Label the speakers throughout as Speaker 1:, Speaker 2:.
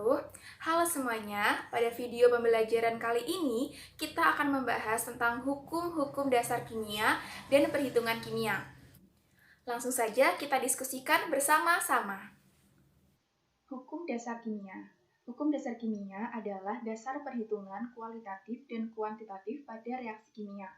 Speaker 1: wabarakatuh. Halo semuanya, pada video pembelajaran kali ini kita akan membahas tentang hukum-hukum dasar kimia dan perhitungan kimia. Langsung saja kita diskusikan bersama-sama. Hukum dasar kimia. Hukum dasar kimia adalah dasar perhitungan kualitatif dan kuantitatif pada reaksi kimia.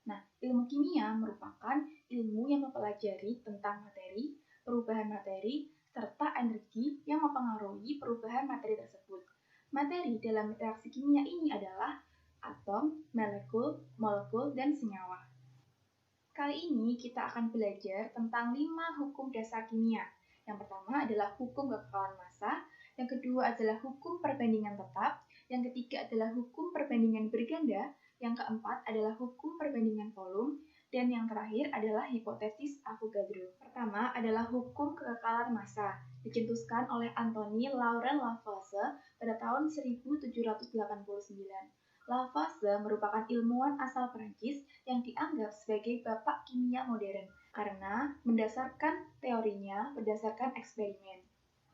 Speaker 1: Nah, ilmu kimia merupakan ilmu yang mempelajari tentang materi, perubahan materi, serta energi yang mempengaruhi perubahan materi tersebut. Materi dalam reaksi kimia ini adalah atom, molekul, molekul, dan senyawa. Kali ini kita akan belajar tentang 5 hukum dasar kimia. Yang pertama adalah hukum kekekalan massa, yang kedua adalah hukum perbandingan tetap, yang ketiga adalah hukum perbandingan berganda, yang keempat adalah hukum perbandingan volume, dan yang terakhir adalah hipotesis Avogadro. Pertama adalah hukum kekekalan massa, dicetuskan oleh Anthony Laurent Lavoisier pada tahun 1789. Lavoisier merupakan ilmuwan asal Prancis yang dianggap sebagai bapak kimia modern karena mendasarkan teorinya berdasarkan eksperimen.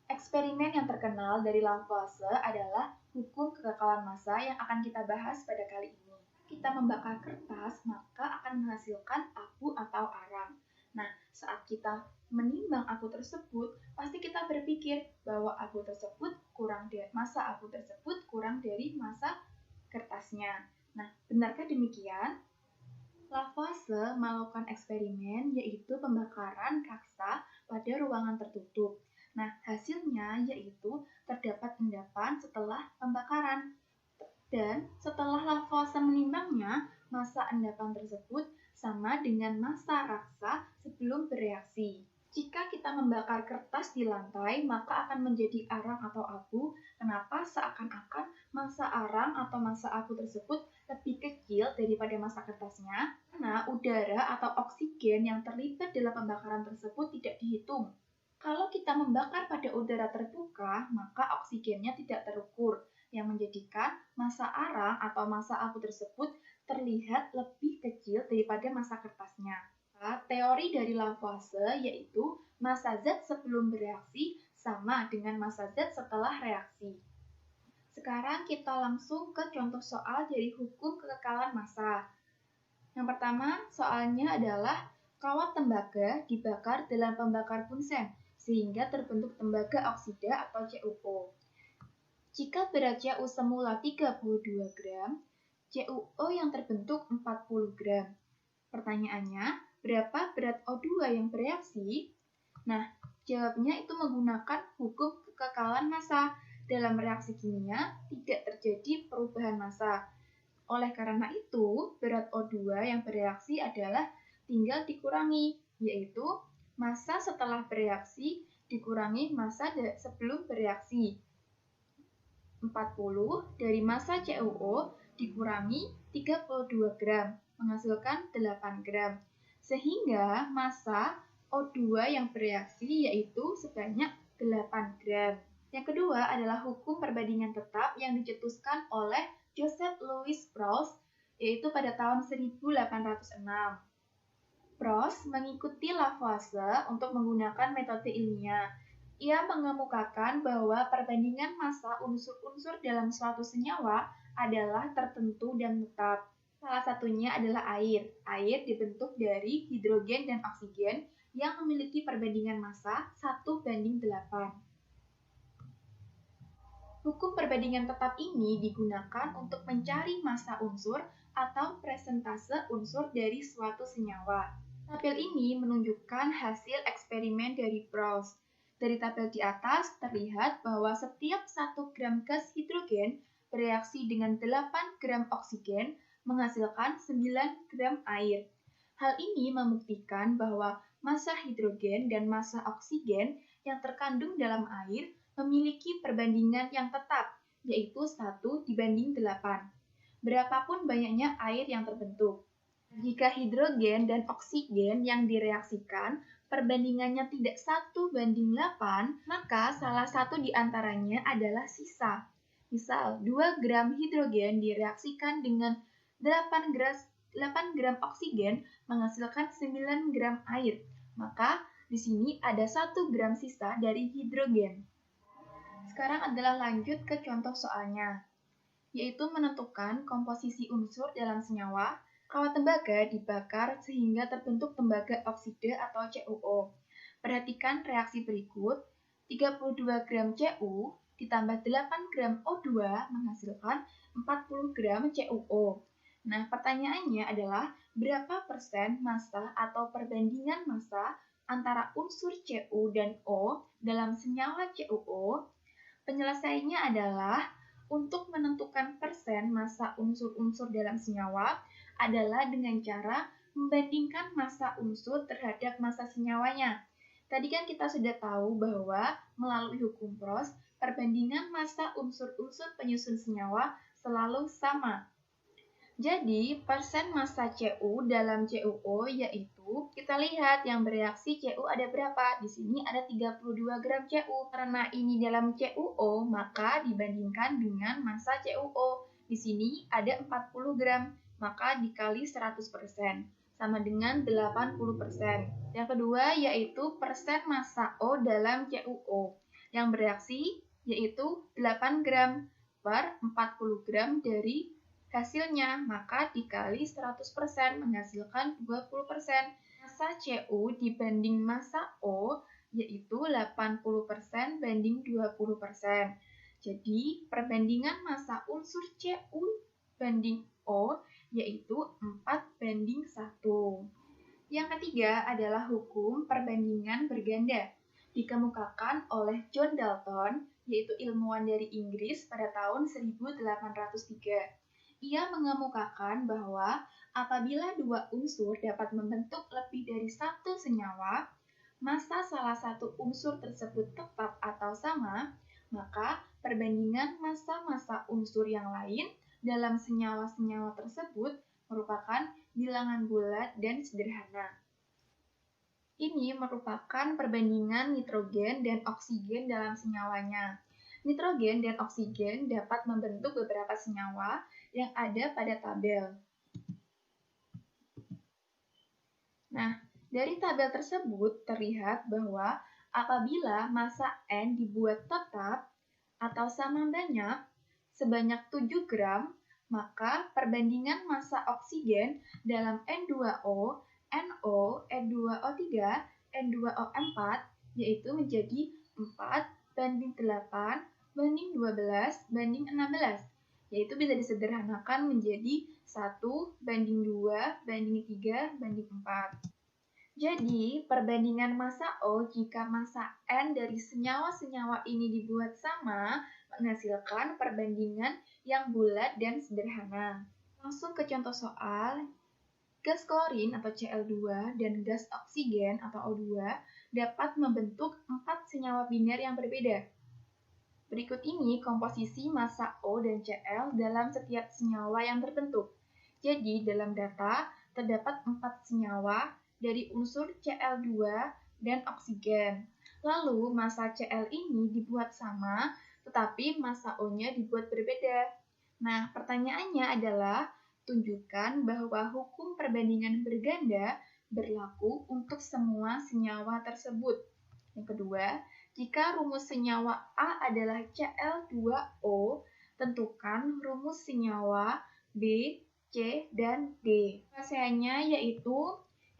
Speaker 1: Eksperimen yang terkenal dari Lavoisier adalah hukum kekekalan massa yang akan kita bahas pada kali ini. Kita membakar kertas, maka akan menghasilkan abu atau arang. Nah, saat kita menimbang abu tersebut, pasti kita berpikir bahwa massa abu tersebut kurang dari massa kertasnya. Nah, benarkah demikian? Lavoisier melakukan eksperimen yaitu pembakaran raksa pada ruangan tertutup. Nah, hasilnya yaitu terdapat endapan setelah pembakaran. Dan setelah Lavoisier menimbangnya, massa endapan tersebut sama dengan massa raksa sebelum bereaksi. Jika kita membakar kertas di lantai, maka akan menjadi arang atau abu. Kenapa? Seakan-akan massa arang atau massa abu tersebut lebih kecil daripada massa kertasnya, karena udara atau oksigen yang terlibat dalam pembakaran tersebut tidak dihitung. Kalau kita membakar pada udara terbuka, maka oksigennya tidak terukur, yang menjadikan massa arang atau massa abu tersebut terlihat lebih kecil daripada massa kertasnya. Teori dari Lavoisier yaitu massa zat sebelum bereaksi sama dengan massa zat setelah reaksi. Sekarang kita langsung ke contoh soal dari hukum kekekalan massa. Yang pertama, soalnya adalah kawat tembaga dibakar dalam pembakar bunsen sehingga terbentuk tembaga oksida atau CuO. Jika berat Cu semula 32 gram, CuO yang terbentuk 40 gram. Pertanyaannya, berapa berat O2 yang bereaksi? Nah, jawabnya itu menggunakan hukum kekekalan massa. Dalam reaksi kimia, tidak terjadi perubahan massa. Oleh karena itu, berat O2 yang bereaksi adalah tinggal dikurangi, yaitu massa setelah bereaksi dikurangi massa sebelum bereaksi. 40 dari massa CuO dikurangi 32 gram, menghasilkan 8 gram. Sehingga massa O2 yang bereaksi yaitu sebanyak 8 gram. Yang kedua adalah hukum perbandingan tetap yang dicetuskan oleh Joseph Louis Proust, yaitu pada tahun 1806. Proust mengikuti Lavoisier untuk menggunakan metode ilmiah. Ia mengemukakan bahwa perbandingan massa unsur-unsur dalam suatu senyawa adalah tertentu dan tetap. Salah satunya adalah air. Air dibentuk dari hidrogen dan oksigen yang memiliki perbandingan massa 1:8. Hukum perbandingan tetap ini digunakan untuk mencari massa unsur atau presentase unsur dari suatu senyawa. Tabel ini menunjukkan hasil eksperimen dari Proust. Dari tabel di atas terlihat bahwa setiap 1 gram gas hidrogen bereaksi dengan 8 gram oksigen menghasilkan 9 gram air. Hal ini membuktikan bahwa massa hidrogen dan massa oksigen yang terkandung dalam air memiliki perbandingan yang tetap, yaitu 1:8. Berapapun banyaknya air yang terbentuk. Jika hidrogen dan oksigen yang direaksikan perbandingannya tidak 1:8, maka salah satu di antaranya adalah sisa. Misal, 2 gram hidrogen direaksikan dengan 8 gram oksigen menghasilkan 9 gram air. Maka di sini ada 1 gram sisa dari hidrogen. Sekarang adalah lanjut ke contoh soalnya, yaitu menentukan komposisi unsur dalam senyawa. Kawat tembaga dibakar sehingga terbentuk tembaga oksida atau CuO. Perhatikan reaksi berikut. 32 gram Cu ditambah 8 gram O2 menghasilkan 40 gram CuO. Nah, pertanyaannya adalah berapa persen massa atau perbandingan massa antara unsur Cu dan O dalam senyawa CuO? Penyelesaiannya adalah untuk menentukan persen massa unsur-unsur dalam senyawa adalah dengan cara membandingkan massa unsur terhadap massa senyawanya. Tadi kan kita sudah tahu bahwa melalui hukum Pros, perbandingan massa unsur-unsur penyusun senyawa selalu sama. Jadi, persen massa Cu dalam CuO yaitu, kita lihat yang bereaksi Cu ada berapa? Di sini ada 32 gram Cu. Karena ini dalam CuO, maka dibandingkan dengan massa CuO. Di sini ada 40 gram, maka dikali 100%, sama dengan 80%. Yang kedua yaitu persen massa O dalam CuO. Yang bereaksi yaitu 8 gram per 40 gram dari hasilnya, maka dikali 100% menghasilkan 20%. Massa Cu dibanding massa O yaitu 80% banding 20%. Jadi, perbandingan massa unsur Cu banding O yaitu 4 banding 1. Yang ketiga adalah hukum perbandingan berganda. Dikemukakan oleh John Dalton, yaitu ilmuwan dari Inggris pada tahun 1803. Ia mengemukakan bahwa apabila dua unsur dapat membentuk lebih dari satu senyawa, massa salah satu unsur tersebut tetap atau sama, maka perbandingan massa-massa unsur yang lain dalam senyawa-senyawa tersebut merupakan bilangan bulat dan sederhana. Ini merupakan perbandingan nitrogen dan oksigen dalam senyawanya. Nitrogen dan oksigen dapat membentuk beberapa senyawa yang ada pada tabel. Nah, dari tabel tersebut terlihat bahwa apabila massa N dibuat tetap atau sama banyak, sebanyak 7 gram, maka perbandingan massa oksigen dalam N2O, NO, N2O3, N2O4 yaitu menjadi 4 banding 8 banding 12 banding 16, yaitu bisa disederhanakan menjadi 1 banding 2 banding 3 banding 4. Jadi, perbandingan massa O jika massa N dari senyawa-senyawa ini dibuat sama menghasilkan perbandingan yang bulat dan sederhana. Langsung ke contoh soal. Gas klorin atau Cl2 dan gas oksigen atau O2 dapat membentuk 4 senyawa biner yang berbeda. Berikut ini komposisi massa O dan Cl dalam setiap senyawa yang terbentuk. Jadi, dalam data terdapat 4 senyawa dari unsur Cl2 dan oksigen. Lalu, massa Cl ini dibuat sama, tetapi massa O-nya dibuat berbeda. Nah, pertanyaannya adalah, tunjukkan bahwa hukum perbandingan berganda berlaku untuk semua senyawa tersebut. Yang kedua, jika rumus senyawa A adalah Cl2O, tentukan rumus senyawa B, C, dan D. Penyelesaiannya yaitu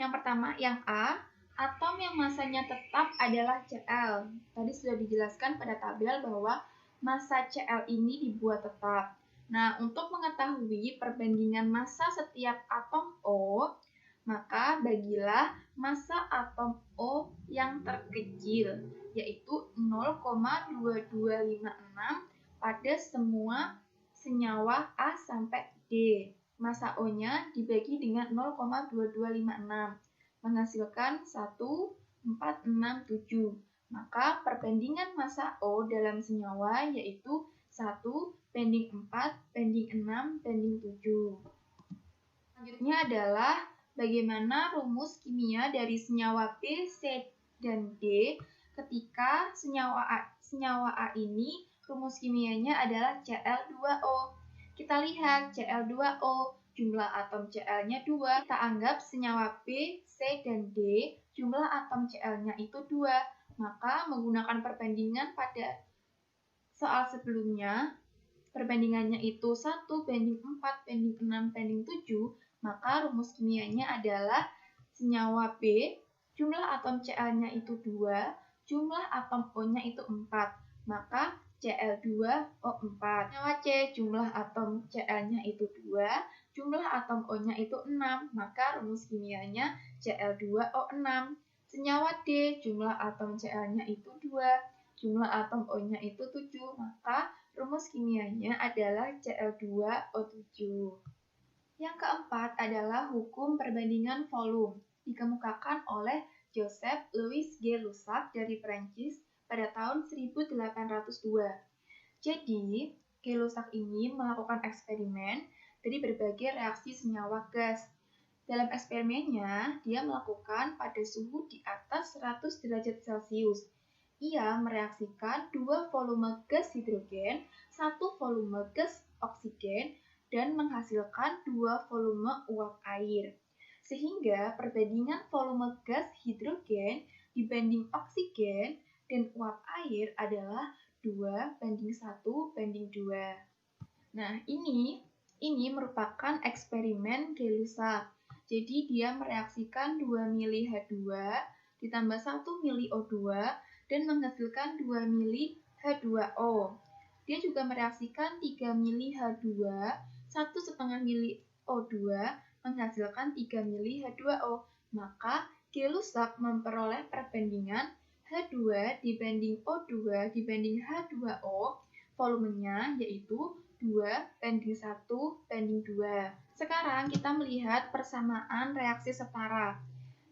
Speaker 1: yang pertama, yang A, atom yang massanya tetap adalah Cl. Tadi sudah dijelaskan pada tabel bahwa massa Cl ini dibuat tetap. Nah, untuk mengetahui perbandingan massa setiap atom O, maka bagilah massa atom O yang terkecil, yaitu 0,2256 pada semua senyawa A sampai D. Massa O-nya dibagi dengan 0,2256, menghasilkan 1467. Maka perbandingan massa O dalam senyawa yaitu 1 banding 4 banding 6 banding 7. Selanjutnya adalah bagaimana rumus kimia dari senyawa B, C, dan D ketika senyawa A ini rumus kimianya adalah Cl2O. Kita lihat Cl2O, jumlah atom Cl-nya 2. Kita anggap senyawa B, C, dan D, jumlah atom Cl-nya itu 2. Maka menggunakan perbandingan pada soal sebelumnya, perbandingannya itu 1:4:6:7, maka rumus kimianya adalah senyawa B, jumlah atom Cl-nya itu 2, jumlah atom O-nya itu 4, maka Cl2O4. Senyawa C, jumlah atom Cl-nya itu 2, jumlah atom O-nya itu 6, maka rumus kimianya Cl2O6. Senyawa D, jumlah atom Cl-nya itu 2, jumlah atom O-nya itu 7, maka rumus kimianya adalah Cl2O7. Yang keempat adalah hukum perbandingan volume, dikemukakan oleh Joseph Louis G. Lussac dari Prancis pada tahun 1802. Jadi, G. Lussac ini melakukan eksperimen dari berbagai reaksi senyawa gas. Dalam eksperimennya, dia melakukan pada suhu di atas 100 derajat Celcius. Ia mereaksikan 2 volume gas hidrogen, 1 volume gas oksigen, dan menghasilkan 2 volume uap air. Sehingga perbandingan volume gas hidrogen dibanding oksigen dan uap air adalah 2:1:2. Nah, ini merupakan eksperimen G. Lussac. Jadi, dia mereaksikan 2 mili H2 ditambah 1 mili O2 dan menghasilkan 2 mili H2O. Dia juga mereaksikan 3 mili H2, 1,5 mili O2, menghasilkan 3 mili H2O. Maka G. Lussac memperoleh perbandingan H2 dibanding O2 dibanding H2O, volumenya yaitu 2:1:2. Sekarang kita melihat persamaan reaksi setara.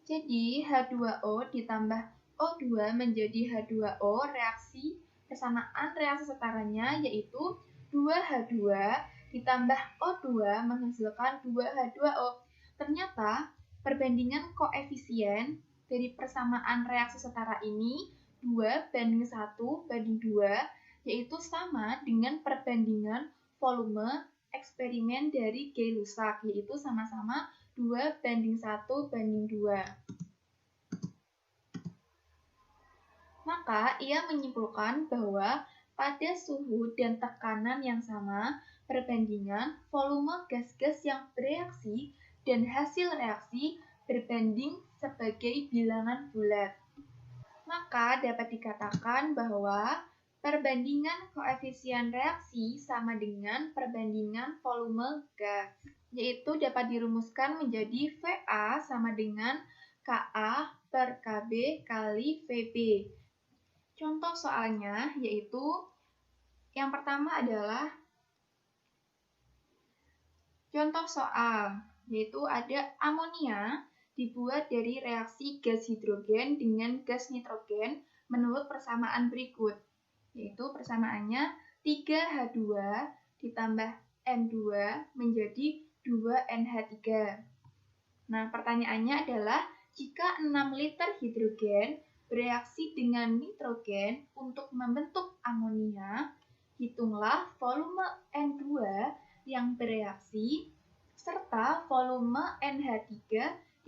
Speaker 1: Jadi H2O ditambah O2 menjadi H2O, persamaan reaksi setaranya yaitu 2H2 ditambah O2 menghasilkan 2H2O. Ternyata perbandingan koefisien dari persamaan reaksi setara ini 2:1:2, yaitu sama dengan perbandingan volume eksperimen dari G. Lussac, yaitu sama-sama 2:1:2. Maka ia menyimpulkan bahwa pada suhu dan tekanan yang sama, perbandingan volume gas-gas yang bereaksi dan hasil reaksi berbanding sebagai bilangan bulat. Maka dapat dikatakan bahwa perbandingan koefisien reaksi sama dengan perbandingan volume gas, yaitu dapat dirumuskan menjadi VA sama dengan KA per KB kali VB. Contoh soalnya yaitu yang pertama adalah contoh soal, yaitu ada amonia dibuat dari reaksi gas hidrogen dengan gas nitrogen menurut persamaan berikut, yaitu persamaannya 3H2 ditambah N2 menjadi 2NH3. Nah, pertanyaannya adalah jika 6 liter hidrogen bereaksi dengan nitrogen untuk membentuk amonia, hitunglah volume N2 yang bereaksi serta volume NH3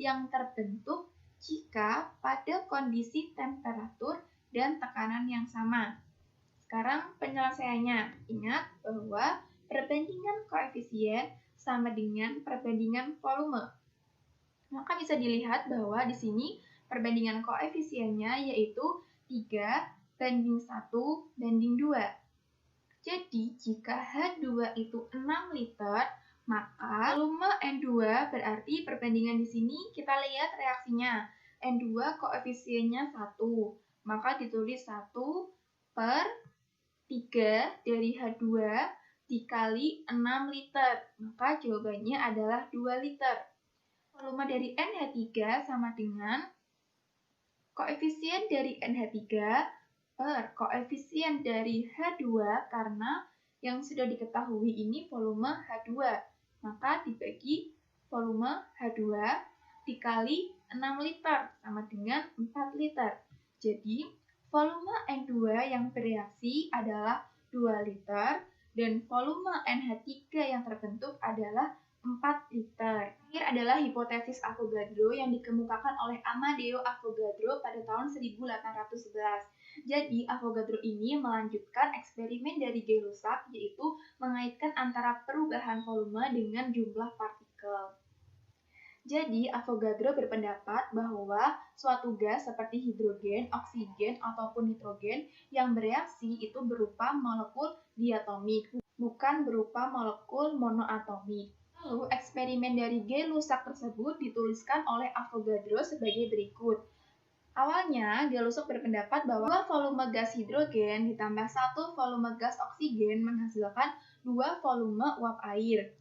Speaker 1: yang terbentuk jika pada kondisi temperatur dan tekanan yang sama. Sekarang penyelesaiannya. Ingat bahwa perbandingan koefisien sama dengan perbandingan volume. Maka bisa dilihat bahwa di sini perbandingan koefisiennya yaitu 3:1:2. Jadi, jika H2 itu 6 liter, maka volume N2 berarti perbandingan di sini kita lihat reaksinya. N2 koefisiennya 1, maka ditulis 1/3 dari H2 dikali 6 liter. Maka jawabannya adalah 2 liter. Volume dari NH3 sama dengan koefisien dari NH3 per koefisien dari H2, karena yang sudah diketahui ini volume H2. Maka dibagi volume H2 dikali 6 liter sama dengan 4 liter. Jadi volume N2 yang bereaksi adalah 2 liter dan volume NH3 yang terbentuk adalah 4 liter. Terakhir adalah hipotesis Avogadro yang dikemukakan oleh Amadeo Avogadro pada tahun 1811. Jadi, Avogadro ini melanjutkan eksperimen dari Gay-Lussac, yaitu mengaitkan antara perubahan volume dengan jumlah partikel. Jadi, Avogadro berpendapat bahwa suatu gas seperti hidrogen, oksigen, ataupun nitrogen yang bereaksi itu berupa molekul diatomik, bukan berupa molekul monoatomik. Lalu, eksperimen dari Gay-Lussac tersebut dituliskan oleh Avogadro sebagai berikut. Awalnya, Gay-Lussac berpendapat bahwa 2 volume gas hidrogen ditambah 1 volume gas oksigen menghasilkan 2 volume uap air.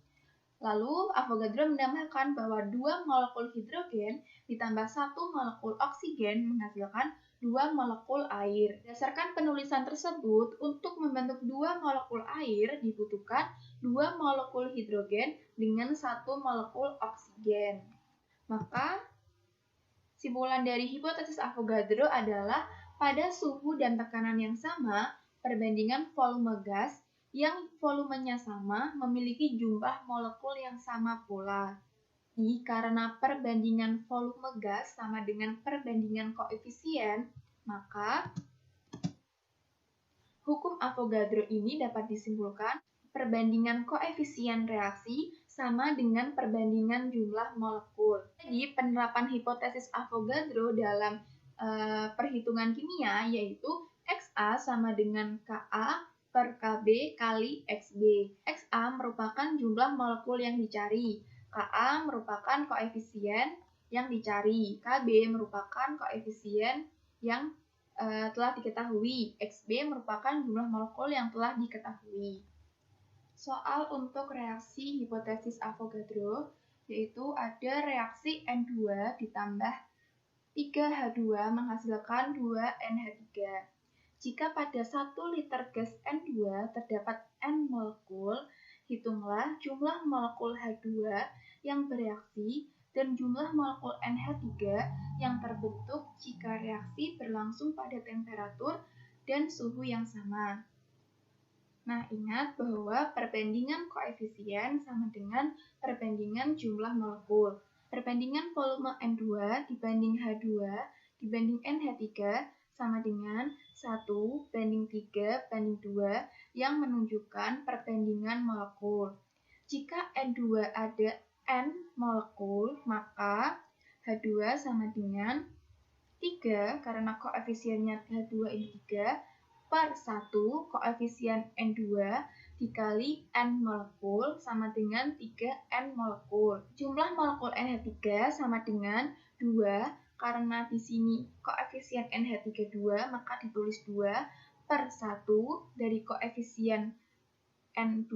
Speaker 1: Lalu, Avogadro menambahkan bahwa 2 molekul hidrogen ditambah 1 molekul oksigen menghasilkan 2 molekul air. Berdasarkan penulisan tersebut, untuk membentuk 2 molekul air dibutuhkan 2 molekul hidrogen dengan 1 molekul oksigen. Maka, simpulan dari hipotesis Avogadro adalah pada suhu dan tekanan yang sama, perbandingan volume gas yang volumenya sama memiliki jumlah molekul yang sama pula. Jadi, karena perbandingan volume gas sama dengan perbandingan koefisien, maka hukum Avogadro ini dapat disimpulkan perbandingan koefisien reaksi sama dengan perbandingan jumlah molekul. Jadi, penerapan hipotesis Avogadro dalam perhitungan kimia yaitu Xa sama dengan Ka per Kb kali Xb. Xa merupakan jumlah molekul yang dicari, Ka merupakan koefisien yang dicari, Kb merupakan koefisien yang telah diketahui, Xb merupakan jumlah molekul yang telah diketahui. Soal untuk reaksi hipotesis Avogadro, yaitu ada reaksi N2 ditambah 3H2 menghasilkan 2NH3. Jika pada 1 liter gas N2 terdapat N molekul, hitunglah jumlah molekul H2 yang bereaksi dan jumlah molekul NH3 yang terbentuk jika reaksi berlangsung pada temperatur dan suhu yang sama. Nah, ingat bahwa perbandingan koefisien sama dengan perbandingan jumlah molekul. Perbandingan volume N2 dibanding H2 dibanding NH3 sama dengan 1 banding 3 banding 2 yang menunjukkan perbandingan molekul. Jika N2 ada N molekul, maka H2 sama dengan 3 karena koefisiennya H2 ini 3 per 1 koefisien N2 dikali N molekul sama dengan 3N molekul. Jumlah molekul NH3 sama dengan 2 karena di sini koefisien NH3 2 maka ditulis 2 per 1 dari koefisien N2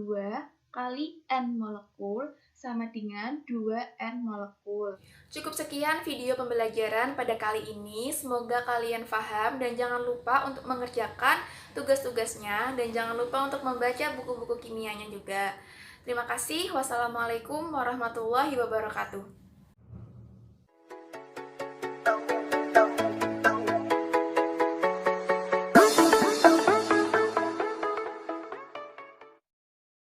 Speaker 1: kali N molekul sama dengan 2N molekul.
Speaker 2: Cukup sekian video pembelajaran pada kali ini. Semoga kalian paham dan jangan lupa untuk mengerjakan tugas-tugasnya dan jangan lupa untuk membaca buku-buku kimianya juga. Terima kasih. Wassalamualaikum warahmatullahi wabarakatuh.